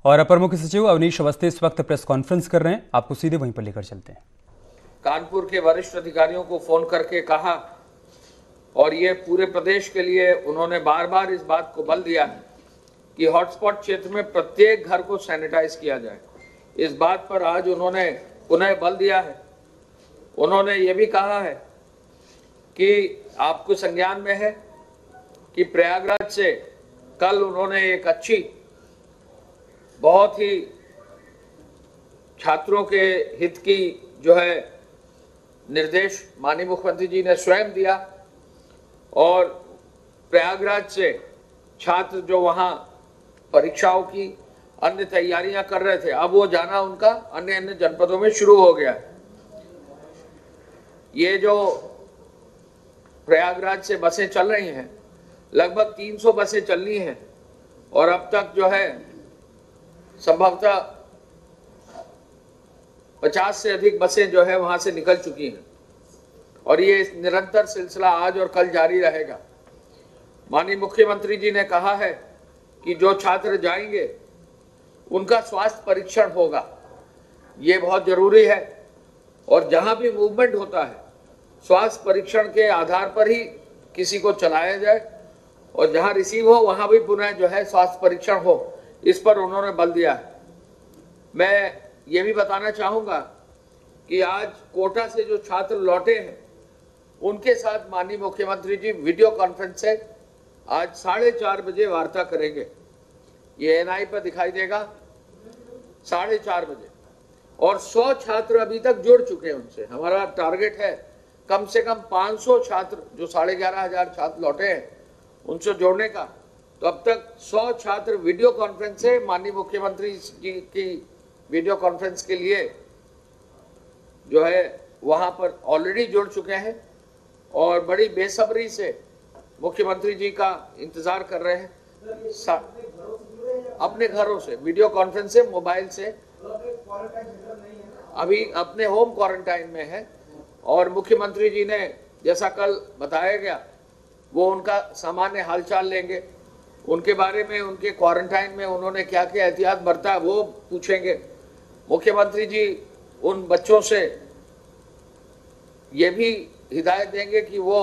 और अपर मुख्य सचिव अवनीश अवस्थी इस वक्त प्रेस कॉन्फ्रेंस कर रहे हैं, आपको सीधे वहीं पर लेकर चलते हैं। कानपुर के वरिष्ठ अधिकारियों को फोन करके कहा और ये पूरे प्रदेश के लिए उन्होंने बार बार इस बात को बल दिया है कि हॉटस्पॉट क्षेत्र में प्रत्येक घर को सैनिटाइज किया जाए। इस बात पर आज उन्होंने पुनः बल दिया है। उन्होंने ये भी कहा है कि आपको संज्ञान में है कि प्रयागराज से कल उन्होंने एक अच्छी, बहुत ही छात्रों के हित की जो है निर्देश माननीय मुख्यमंत्री जी ने स्वयं दिया और प्रयागराज से छात्र जो वहाँ परीक्षाओं की अन्य तैयारियां कर रहे थे, अब वो जाना उनका अन्य अन्य जनपदों में शुरू हो गया है। ये जो प्रयागराज से बसें चल रही हैं, लगभग 300 बसें चलनी हैं और अब तक जो है संभवतः 50 से अधिक बसें जो है वहां से निकल चुकी हैं और ये निरंतर सिलसिला आज और कल जारी रहेगा। माननीय मुख्यमंत्री जी ने कहा है कि जो छात्र जाएंगे उनका स्वास्थ्य परीक्षण होगा, ये बहुत जरूरी है और जहां भी मूवमेंट होता है स्वास्थ्य परीक्षण के आधार पर ही किसी को चलाया जाए और जहां रिसीव हो वहां भी पुनः जो है स्वास्थ्य परीक्षण हो, इस पर उन्होंने बल दिया है। मैं ये भी बताना चाहूँगा कि आज कोटा से जो छात्र लौटे हैं उनके साथ माननीय मुख्यमंत्री जी वीडियो कॉन्फ्रेंस से आज 4:30 बजे वार्ता करेंगे। ये एनआई पर दिखाई देगा 4:30 बजे और 100 छात्र अभी तक जुड़ चुके हैं उनसे। हमारा टारगेट है कम से कम 500 छात्र जो 11,500 छात्र लौटे हैं उनसे जोड़ने का। तो अब तक 100 छात्र वीडियो कॉन्फ्रेंस से माननीय मुख्यमंत्री जी की वीडियो कॉन्फ्रेंस के लिए जो है वहां पर ऑलरेडी जुड़ चुके हैं और बड़ी बेसब्री से मुख्यमंत्री जी का इंतजार कर रहे हैं। अपने घरों से वीडियो कॉन्फ्रेंस से, मोबाइल से, अभी अपने होम क्वारंटाइन में है और मुख्यमंत्री जी ने जैसा कल बताया गया वो उनका सामान्य हालचाल लेंगे, उनके बारे में, उनके क्वारंटाइन में उन्होंने क्या क्या एहतियात बरता वो पूछेंगे। मुख्यमंत्री जी उन बच्चों से ये भी हिदायत देंगे कि वो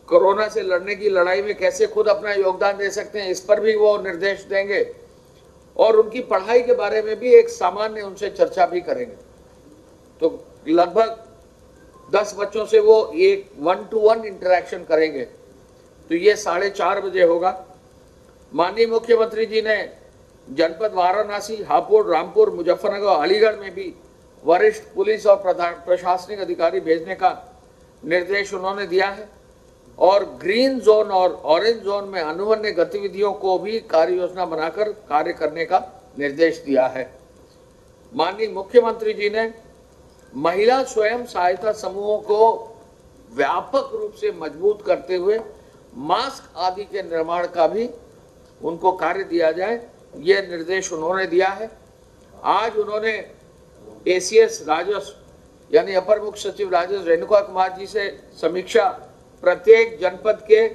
कोरोना से लड़ने की लड़ाई में कैसे खुद अपना योगदान दे सकते हैं, इस पर भी वो निर्देश देंगे और उनकी पढ़ाई के बारे में भी एक सामान्य उनसे चर्चा भी करेंगे। तो लगभग 10 बच्चों से वो एक 1-to-1 इंटरेक्शन करेंगे। तो ये 4:30 बजे होगा। माननीय मुख्यमंत्री जी ने जनपद वाराणसी, हापुड़, रामपुर, मुजफ्फरनगर, अलीगढ़ में भी वरिष्ठ पुलिस और प्रशासनिक अधिकारी भेजने का निर्देश उन्होंने दिया है और ग्रीन जोन और ऑरेंज जोन में अनुमन्य गतिविधियों को भी कार्य योजना बनाकर कार्य करने का निर्देश दिया है। माननीय मुख्यमंत्री जी ने महिला स्वयं सहायता समूहों को व्यापक रूप से मजबूत करते हुए मास्क आदि के निर्माण का भी उनको कार्य दिया जाए, ये निर्देश उन्होंने दिया है। आज उन्होंने एसीएस राजस्व यानी अपर मुख्य सचिव राजस्व रेणुका कुमार जी से समीक्षा प्रत्येक जनपद के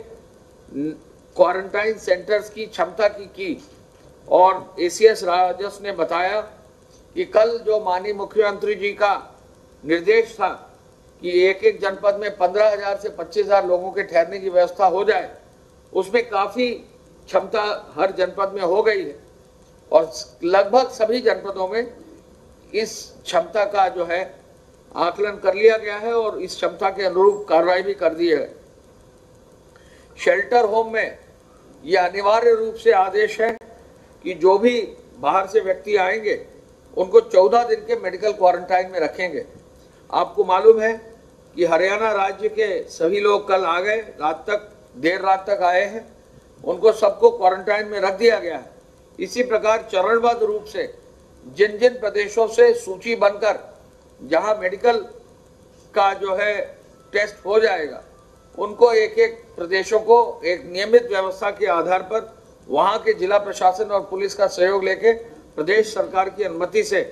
क्वारंटाइन सेंटर्स की क्षमता की और एसीएस राजस्व ने बताया कि कल जो माननीय मुख्यमंत्री जी का निर्देश था कि एक एक जनपद में 15,000 से 25,000 लोगों के ठहरने की व्यवस्था हो जाए, उसमें काफ़ी क्षमता हर जनपद में हो गई है और लगभग सभी जनपदों में इस क्षमता का जो है आकलन कर लिया गया है और इस क्षमता के अनुरूप कार्रवाई भी कर दी है। शेल्टर होम में यह अनिवार्य रूप से आदेश है कि जो भी बाहर से व्यक्ति आएंगे उनको 14 दिन के मेडिकल क्वारंटाइन में रखेंगे। आपको मालूम है कि हरियाणा राज्य के सभी लोग कल आ गए, देर रात तक आए हैं, उनको सबको क्वारंटाइन में रख दिया गया है। इसी प्रकार चरणबद्ध रूप से जिन जिन प्रदेशों से सूची बनकर जहां मेडिकल का जो है टेस्ट हो जाएगा उनको एक एक प्रदेशों को एक नियमित व्यवस्था के आधार पर वहां के जिला प्रशासन और पुलिस का सहयोग लेके प्रदेश सरकार की अनुमति से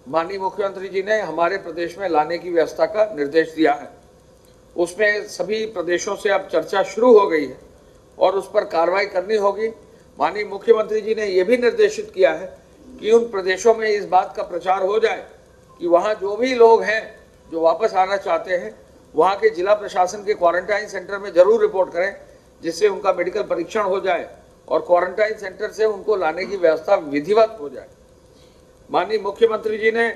माननीय मुख्यमंत्री जी ने हमारे प्रदेश में लाने की व्यवस्था का निर्देश दिया है। उसमें सभी प्रदेशों से अब चर्चा शुरू हो गई है और उस पर कार्रवाई करनी होगी। माननीय मुख्यमंत्री जी ने यह भी निर्देशित किया है कि उन प्रदेशों में इस बात का प्रचार हो जाए कि वहाँ जो भी लोग हैं जो वापस आना चाहते हैं वहाँ के जिला प्रशासन के क्वारंटाइन सेंटर में जरूर रिपोर्ट करें, जिससे उनका मेडिकल परीक्षण हो जाए और क्वारंटाइन सेंटर से उनको लाने की व्यवस्था विधिवत हो जाए। माननीय मुख्यमंत्री जी ने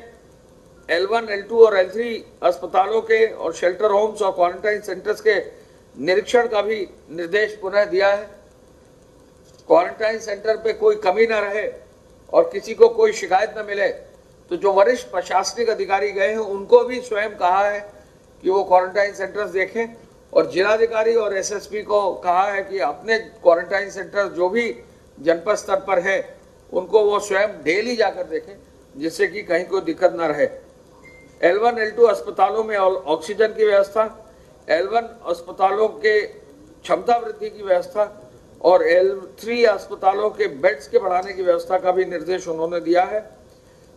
L1, L2 और L3 अस्पतालों के और शेल्टर होम्स और क्वारंटाइन सेंटर्स के निरीक्षण का भी निर्देश पुनः दिया है। क्वारंटाइन सेंटर पे कोई कमी न रहे और किसी को कोई शिकायत न मिले तो जो वरिष्ठ प्रशासनिक अधिकारी गए हैं उनको भी स्वयं कहा है कि वो क्वारंटाइन सेंटर्स देखें, और जिलाधिकारी और SSP को कहा है कि अपने क्वारंटाइन सेंटर जो भी जनपद स्तर पर है उनको वो स्वयं डेली जाकर देखें, जिससे कि कहीं कोई दिक्कत न रहे। L1, L2 अस्पतालों में ऑक्सीजन की व्यवस्था, L1 अस्पतालों के क्षमता वृद्धि की व्यवस्था और L3 अस्पतालों के बेड्स के बढ़ाने की व्यवस्था का भी निर्देश उन्होंने दिया है।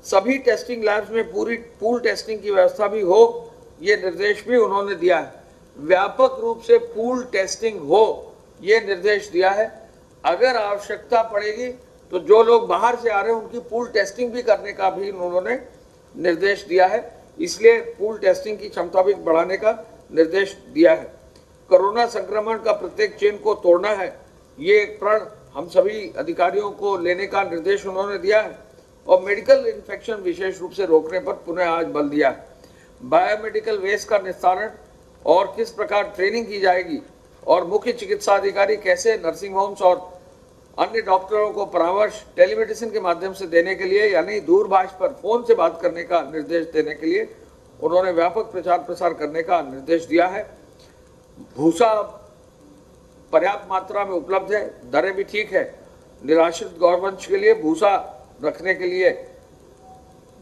सभी टेस्टिंग लैब्स में पूरी पूल टेस्टिंग की व्यवस्था भी हो, ये निर्देश भी उन्होंने दिया है। व्यापक रूप से पूल टेस्टिंग हो, ये निर्देश दिया है। अगर आवश्यकता पड़ेगी तो जो लोग बाहर से आ रहे हैं उनकी पूल टेस्टिंग भी करने का भी उन्होंने निर्देश दिया है, इसलिए पूल टेस्टिंग की क्षमता भी बढ़ाने का निर्देश दिया है। कोरोना संक्रमण का प्रत्येक चेन को तोड़ना है, ये एक प्रण हम सभी अधिकारियों को लेने का निर्देश उन्होंने दिया है और मेडिकल इन्फेक्शन विशेष रूप से रोकने पर पुनः आज बल दिया है। बायोमेडिकल वेस्ट का निस्तारण और किस प्रकार ट्रेनिंग की जाएगी और मुख्य चिकित्सा अधिकारी कैसे नर्सिंग होम्स और अन्य डॉक्टरों को परामर्श टेलीमेडिसिन के माध्यम से देने के लिए, यानी दूरभाष पर फोन से बात करने का निर्देश देने के लिए उन्होंने व्यापक प्रचार प्रसार करने का निर्देश दिया है। भूसा पर्याप्त मात्रा में उपलब्ध है, दरें भी ठीक है। निराश्रित गौवंश के लिए भूसा रखने के लिए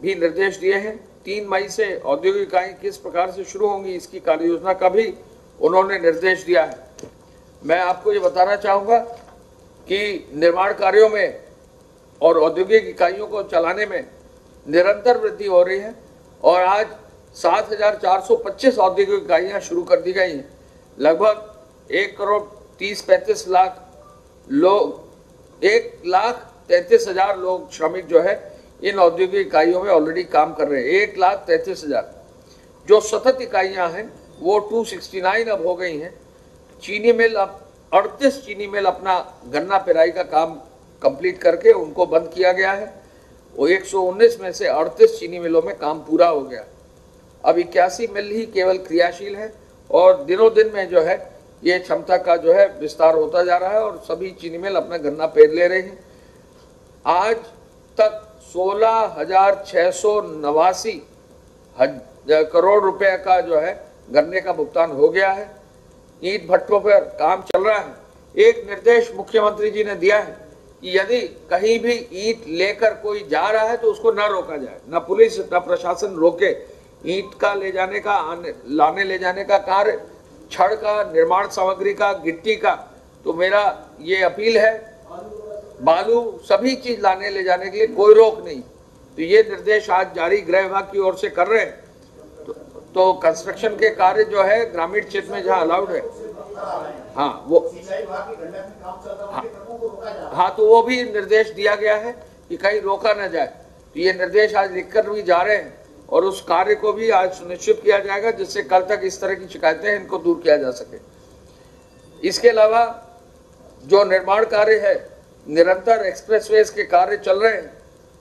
भी निर्देश दिए हैं। 3 मई से औद्योगिक इकाई किस प्रकार से शुरू होंगी इसकी कार्य योजना का भी उन्होंने निर्देश दिया है। मैं आपको ये बताना चाहूँगा कि निर्माण कार्यों में और औद्योगिक इकाइयों को चलाने में निरंतर वृद्धि हो रही है और आज 7,425 औद्योगिक इकाइयाँ शुरू कर दी गई हैं। लगभग 1,30,35,00,000 लोग, 1,33,000 लोग श्रमिक जो है इन औद्योगिक इकाइयों में ऑलरेडी काम कर रहे हैं। 1,33,000 जो सतत इकाइयां हैं वो 269 अब हो गई हैं। चीनी मिल अब 38 चीनी मिल अपना गन्ना पेराई का काम कंप्लीट करके उनको बंद किया गया है। वो 119 में से 38 चीनी मिलों में काम पूरा हो गया। अब 81 मिल ही केवल क्रियाशील है और दिनों दिन में जो है ये क्षमता का जो है विस्तार होता जा रहा है और सभी चीनी मिल अपना गन्ना पेर ले रहे हैं। आज तक 16,689 करोड़ रुपए का जो है गन्ने का भुगतान हो गया है। ईंट भट्टों पर काम चल रहा है। एक निर्देश मुख्यमंत्री जी ने दिया है कि यदि कहीं भी ईंट लेकर कोई जा रहा है तो उसको न रोका जाए, न पुलिस न प्रशासन रोके। ईंट का ले जाने का, लाने ले जाने का कार्य, छड़ का, निर्माण सामग्री का, गिट्टी का, तो मेरा ये अपील है, बालू सभी चीज लाने ले जाने के लिए कोई रोक नहीं। तो ये निर्देश आज जारी गृह विभाग की ओर से कर रहे हैं। तो कंस्ट्रक्शन के कार्य जो है ग्रामीण क्षेत्र में जहाँ अलाउड है, हाँ वो हाँ तो वो भी निर्देश दिया गया है कि कहीं रोका न जाए। तो ये निर्देश आज लिखकर भी जा रहे हैं और उस कार्य को भी आज सुनिश्चित किया जाएगा जिससे कल तक इस तरह की शिकायतें हैं इनको दूर किया जा सके। इसके अलावा जो निर्माण कार्य है, निरंतर एक्सप्रेसवेज के कार्य चल रहे हैं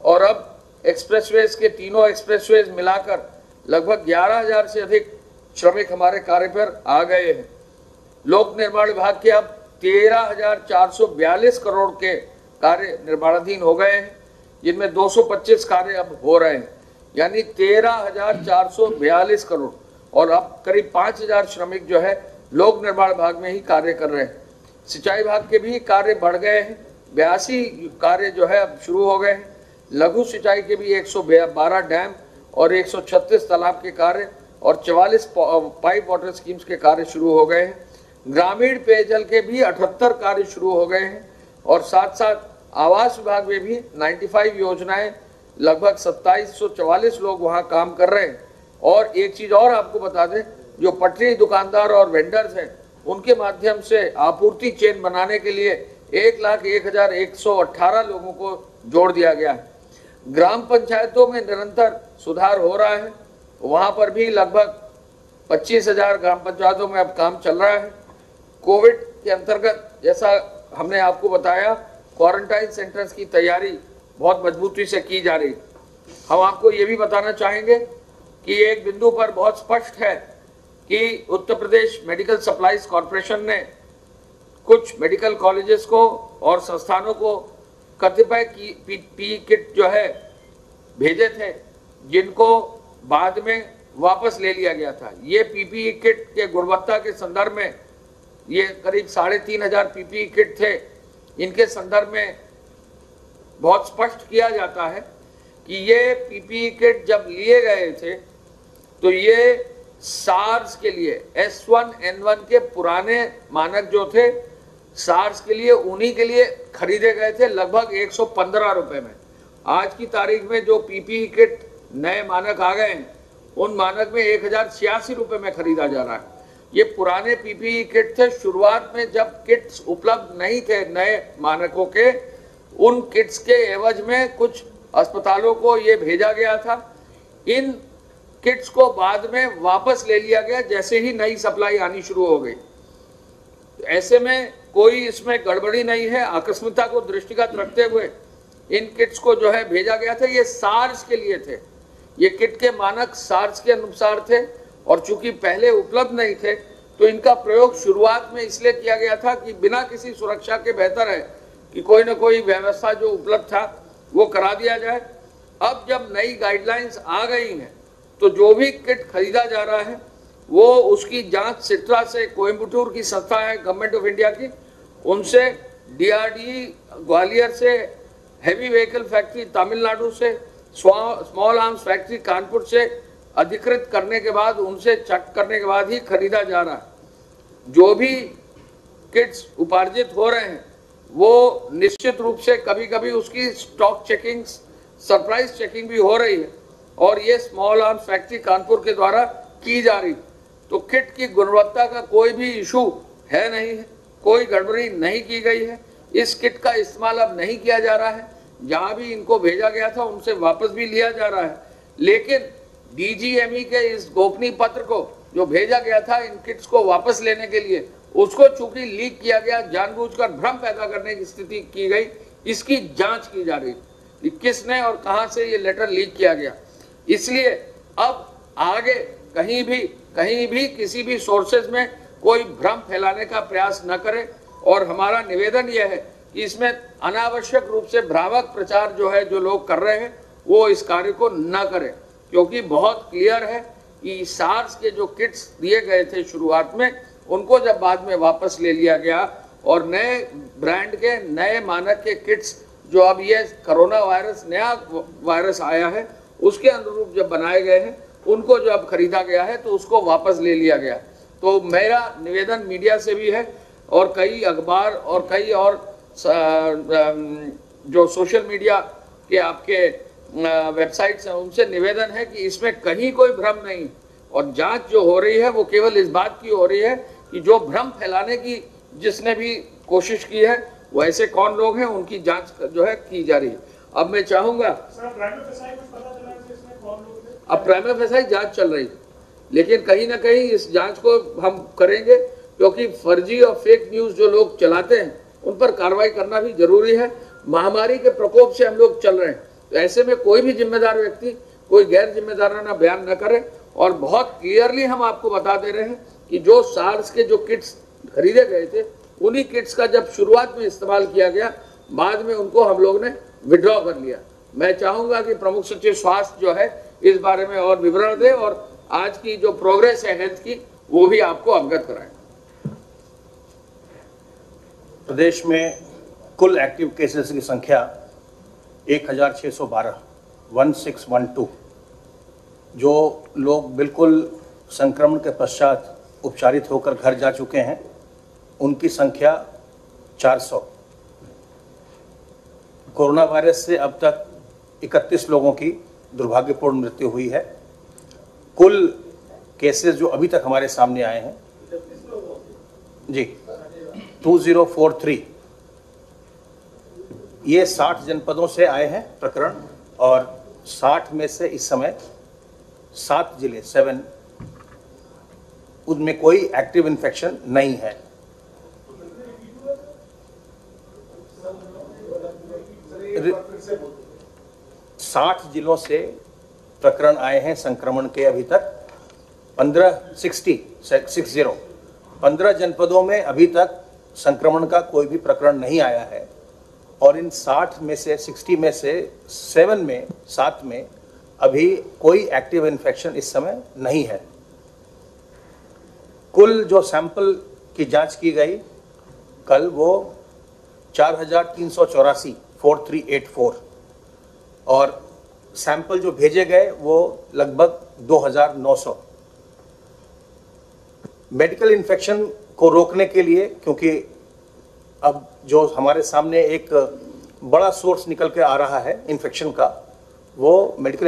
और अब एक्सप्रेसवेज के तीनों एक्सप्रेसवेज मिलाकर लगभग 11,000 से अधिक श्रमिक हमारे कार्य पर आ गए हैं। लोक निर्माण विभाग के अब 13,442 करोड़ के कार्य निर्माणाधीन हो गए हैं, जिनमें 225 कार्य अब हो रहे हैं, यानी 13,442 करोड़। और अब करीब 5,000 श्रमिक जो है लोक निर्माण विभाग में ही कार्य कर रहे हैं। सिंचाई विभाग के भी कार्य बढ़ गए हैं, 82 कार्य जो है अब शुरू हो गए हैं। लघु सिंचाई के भी 112 डैम और 136 तालाब के कार्य और 44 पाइप वाटर स्कीम्स के कार्य शुरू हो गए हैं। ग्रामीण पेयजल के भी 78 कार्य शुरू हो गए हैं और साथ साथ आवास विभाग में भी 95 योजनाएं, लगभग 2744 लोग वहां काम कर रहे हैं। और एक चीज और आपको बता दें, जो पटरी दुकानदार और वेंडर्स हैं उनके माध्यम से आपूर्ति चेन बनाने के लिए 1,01,118 लोगों को जोड़ दिया गया है। ग्राम पंचायतों में निरंतर सुधार हो रहा है, वहां पर भी लगभग 25,000 ग्राम पंचायतों में अब काम चल रहा है। कोविड के अंतर्गत जैसा हमने आपको बताया, क्वारंटाइन सेंटर्स की तैयारी बहुत मजबूती से की जा रही। हम आपको ये भी बताना चाहेंगे कि एक बिंदु पर बहुत स्पष्ट है कि Uttar Pradesh medical supplies corporation ने कुछ मेडिकल कॉलेजेस को और संस्थानों को कतिपय पीपीई किट जो है भेजे थे, जिनको बाद में वापस ले लिया गया था। ये पीपीई किट के गुणवत्ता के संदर्भ में, ये करीब 3,500 पीपीई किट थे, इनके संदर्भ में बहुत स्पष्ट किया जाता है कि ये पीपीई किट जब लिए गए थे तो ये सार्स के लिए S1N1 के पुराने मानक जो थे सार्स के लिए, उन्हीं के लिए खरीदे गए थे लगभग 115 रुपए में। आज की तारीख में जो पीपीई किट नए मानक आ गए हैं, उन मानक में 1,086 रुपए में खरीदा जा रहा है। ये पुराने पीपीई किट थे। शुरुआत में जब किट्स उपलब्ध नहीं थे नए मानकों के, उन किट्स के एवज में कुछ अस्पतालों को ये भेजा गया था। इन किट्स को बाद में वापस ले लिया गया जैसे ही नई सप्लाई आनी शुरू हो गई। ऐसे में कोई इसमें गड़बड़ी नहीं है। आकस्मिकता को दृष्टिगत रखते हुए इन किट्स को जो है भेजा गया था। ये सार्स के लिए थे, ये किट के मानक सार्स के अनुसार थे, और चूंकि पहले उपलब्ध नहीं थे तो इनका प्रयोग शुरुआत में इसलिए किया गया था कि बिना किसी सुरक्षा के बेहतर है कि कोई न कोई व्यवस्था जो उपलब्ध था वो करा दिया जाए। अब जब नई गाइडलाइंस आ गई हैं तो जो भी किट खरीदा जा रहा है वो उसकी जांच सिट्रा से, कोयम्बटूर की संस्था है गवर्नमेंट ऑफ इंडिया की, उनसे, DRDE ग्वालियर से, हैवी व्हीकल फैक्ट्री तमिलनाडु से, स्मॉल आर्म्स फैक्ट्री कानपुर से अधिकृत करने के बाद, उनसे चेक करने के बाद ही खरीदा जा रहा है। जो भी किट्स उपार्जित हो रहे हैं वो निश्चित रूप से कभी कभी उसकी स्टॉक चेकिंग, सरप्राइज चेकिंग भी हो रही है, और ये स्मॉल आर्म्स फैक्ट्री कानपुर के द्वारा की जा रही। तो किट की गुणवत्ता का कोई भी इशू है नहीं है, कोई गड़बड़ी नहीं की गई है। इस किट का इस्तेमाल अब नहीं किया जा रहा है। जहां भी इनको भेजा गया था उनसे वापस भी लिया जा रहा है, लेकिन DGME के इस गोपनीय पत्र को जो भेजा गया था इन किट्स को वापस लेने के लिए, उसको चूंकि लीक किया गया, जानबूझकर भ्रम पैदा करने की स्थिति की गई, इसकी जांच की जा रही है किसने और कहां से ये लेटर लीक किया गया। इसलिए अब आगे कहीं भी किसी भी सोर्सेज में कोई भ्रम फैलाने का प्रयास न करें, और हमारा निवेदन यह है कि इसमें अनावश्यक रूप से भ्रामक प्रचार जो है जो लोग कर रहे हैं वो इस कार्य को न करें, क्योंकि बहुत क्लियर है कि सार्स के जो किट्स दिए गए थे शुरुआत में, उनको जब बाद में वापस ले लिया गया और नए ब्रांड के नए मानक के किट्स जो अब ये कोरोना वायरस, नया वायरस आया है, उसके अनुरूप जब बनाए गए हैं, उनको जो अब खरीदा गया है तो उसको वापस ले लिया गया। तो मेरा निवेदन मीडिया से भी है और कई अखबार और कई और जो सोशल मीडिया के आपके वेबसाइट्स हैं उनसे निवेदन है कि इसमें कहीं कोई भ्रम नहीं, और जांच जो हो रही है वो केवल इस बात की हो रही है कि जो भ्रम फैलाने की जिसने भी कोशिश की है वो ऐसे कौन लोग हैं, उनकी जांच जो है की जा रही है। अब मैं चाहूंगा, अब प्राइमा फेसाई जांच चल रही है, लेकिन कहीं ना कहीं इस जांच को हम करेंगे, क्योंकि फर्जी और फेक न्यूज जो लोग चलाते हैं उन पर कार्रवाई करना भी जरूरी है। महामारी के प्रकोप से हम लोग चल रहे हैं, तो ऐसे में कोई भी जिम्मेदार व्यक्ति कोई गैर जिम्मेदाराना बयान न करे। और बहुत क्लियरली हम आपको बता दे रहे हैं कि जो सार्स के जो किट्स खरीदे गए थे, उन्हीं किट्स का जब शुरुआत में इस्तेमाल किया गया, बाद में उनको हम लोग ने विड्रॉ कर लिया। मैं चाहूंगा कि प्रमुख सचिव स्वास्थ्य जो है इस बारे में और विवरण दे और आज की जो प्रोग्रेस है हेल्थ की वो भी आपको अवगत कराएं। प्रदेश में कुल एक्टिव केसेस की संख्या 1612, 1612। जो लोग बिल्कुल संक्रमण के पश्चात उपचारित होकर घर जा चुके हैं उनकी संख्या 400। कोरोना वायरस से अब तक 31 लोगों की दुर्भाग्यपूर्ण मृत्यु हुई है। कुल केसेस जो अभी तक हमारे सामने आए हैं जी 2043, ये 60 जनपदों से आए हैं प्रकरण, और 60 में से इस समय 7 जिले 7 उनमें कोई एक्टिव इन्फेक्शन नहीं है। साठ जिलों से प्रकरण आए हैं संक्रमण के अभी तक 15 जनपदों में अभी तक संक्रमण का कोई भी प्रकरण नहीं आया है, और इन 60 में से 60 में से 7 में अभी कोई एक्टिव इन्फेक्शन इस समय नहीं है। कुल जो सैंपल की जांच की गई कल वो 4384 4384, और सैंपल जो भेजे गए वो लगभग 2900। मेडिकल इन्फेक्शन को रोकने के लिए, क्योंकि अब जो हमारे सामने एक बड़ा सोर्स निकल के आ रहा है इन्फेक्शन का, वो मेडिकल